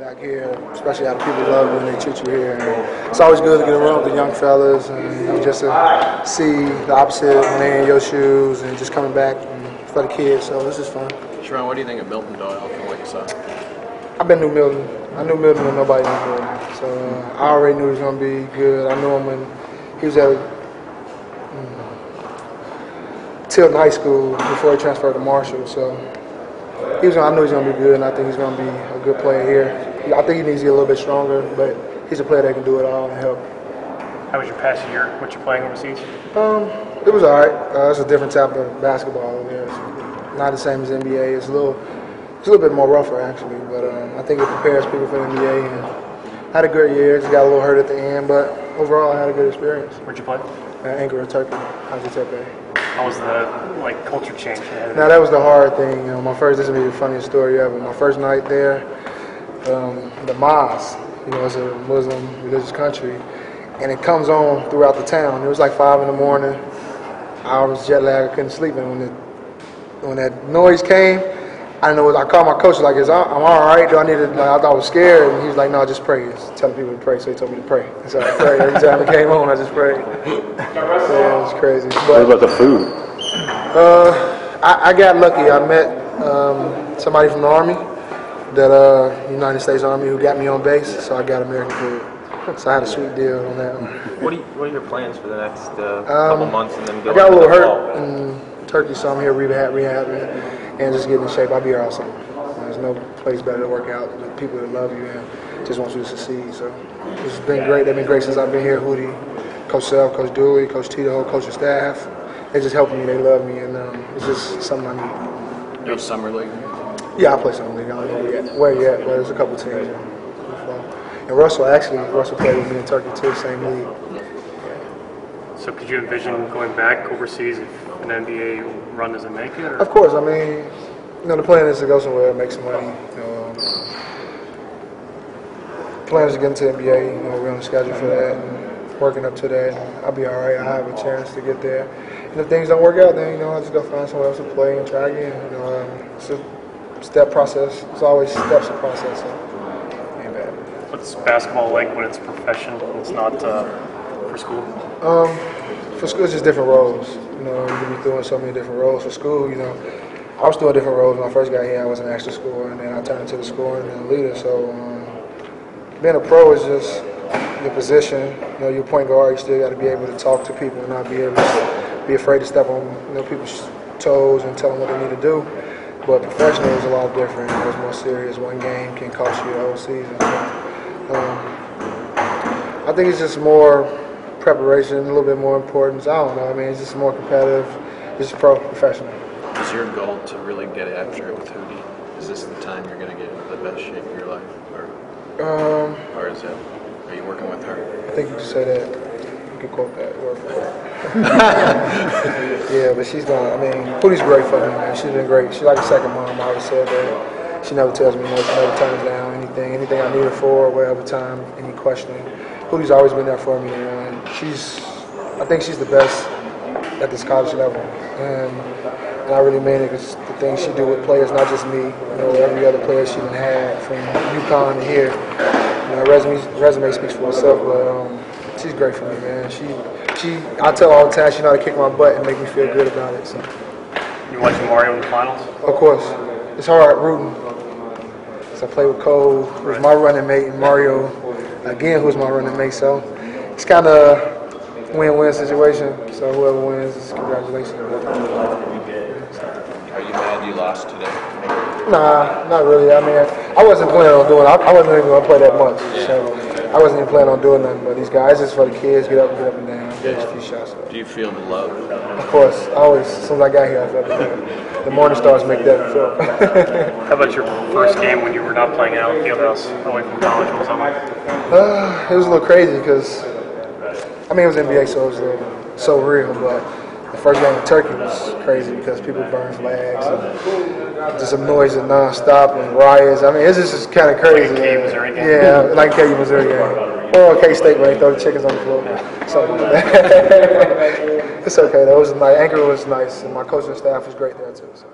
back here, especially how the people love you and they treat you here. And it's always good to get around with the young fellas and just to see the opposite when they're in your shoes and just coming back for the kids. So this is fun. Sherron, what do you think of Milton Doyle from what you saw? I've been knew Milton. I knew Milton when nobody knew Milton. So I already knew he was going to be good. I knew him when he was at Tilton High School before he transferred to Marshall. So I knew he was going to be good, and I think he's going to be a good player here. I think he needs to get a little bit stronger, but he's a player that can do it all and help. How was your past year? What you playing overseas? It was all right. It's a different type of basketball over there. It's not the same as NBA. It's a little bit more rougher actually, but I think it prepares people for the NBA. And I had a great year. Just got a little hurt at the end, but overall I had a good experience. Where'd you play? Ankara, Turkey, Kansas PG. How was the culture change? Now that was the hard thing. This is gonna be the funniest story ever. My first night there, the mosque, it's a Muslim religious country, and it comes on throughout the town. It was like 5 in the morning. I was jet lagged, I couldn't sleep, and when that noise came, I called my coach like, I'm all right. Do I need to? I thought I was scared, and he was like, no, just pray. Just telling people to pray, so he told me to pray. So I prayed every time it came on. I just prayed. Yeah, it was crazy. But, what about the food? I got lucky. I met somebody from the Army, United States Army, who got me on base, so I got American food. So I had a sweet deal on that one. What are your plans for the next couple months and then I got a little hurt in Turkey, so I'm here rehabbing and just getting in shape. I'll be here all summer. There's no place better to work out with people that love you and just want you to succeed. So it's been great. They've been great since I've been here. Hootie, Coach Self, Coach Dooley, Coach Tito, Coach and staff. They just help me. They love me, and it's just something I need. You have summer league? Yeah, I play summer league. I don't know where yet, but there's a couple teams. And Russell played with me in Turkey too, same league. So could you envision going back overseas if an NBA run doesn't make it? Or? Of course. I mean, the plan is to go somewhere and make some money. The plan is to get into the NBA. We're on the schedule for that and working up to that. And I'll be all right. I have a chance to get there. And if things don't work out, then I'll just go find somewhere else to play and try again. It's a step process. It's always steps of process. So ain't bad. What's basketball like when it's professional? It's not for school. For school, it's just different roles. You can be doing so many different roles. For school, I was doing different roles when I first got here. I was an extra scorer, and then I turned into the scorer and then the leader. So being a pro is just your position. You're point guard. You still got to be able to talk to people and not be able to be afraid to step on people's toes and tell them what they need to do. But professional is a lot different. It's more serious. One game can cost you the whole season. So, I think it's just more preparation, a little bit more importance. I don't know. I mean, it's just more competitive. It's professional. Is your goal to really get after it with Hootie? Is this the time you're going to get into the best shape of your life, or is it? Are you working with her? I think you can say that. You can quote that word for word. Yeah, but she's done. I mean, Hootie's great for me, man. She's been great. She's like a second mom. I always said that. She never tells me no. She never turns down anything I need her for, whatever time, any questioning. Hootie's always been there for me, and I think she's the best at this college level, and I really mean it because the things she do with players, not just me, every other player she done had from UConn to here. Resume speaks for itself, but she's great for me, man. I tell her all the time she know how to kick my butt and make me feel good about it. So. You watching Mario in the finals? Of course, it's hard rooting. So I play with Cole, who's my running mate, and Mario, again, who's my running mate. So it's kind of a win-win situation. So whoever wins, congratulations. Are you mad you lost today? Nah, not really. I mean, I wasn't planning on doing it. I wasn't even going to play that much. So I wasn't even planning on doing nothing. But these guys, just for the kids, get up and down, get a few shots. Do you feel the love? Of course. As soon as I got here, I felt it. The morning stars make that feel. How about your first game when you were not playing out in the fieldhouse away from college? What was that like? It was a little crazy because, it was NBA, so it was so real. But the first game in Turkey was crazy because people burn flags and just some noise and nonstop and riots. It's just kind of crazy. Like a K-Missouri game? Yeah, like a K-Missouri game. Or K-State where they throw the chickens on the floor. Something like that. It's okay though. It was nice. Ankara was nice, and my coaching staff was great there too. So.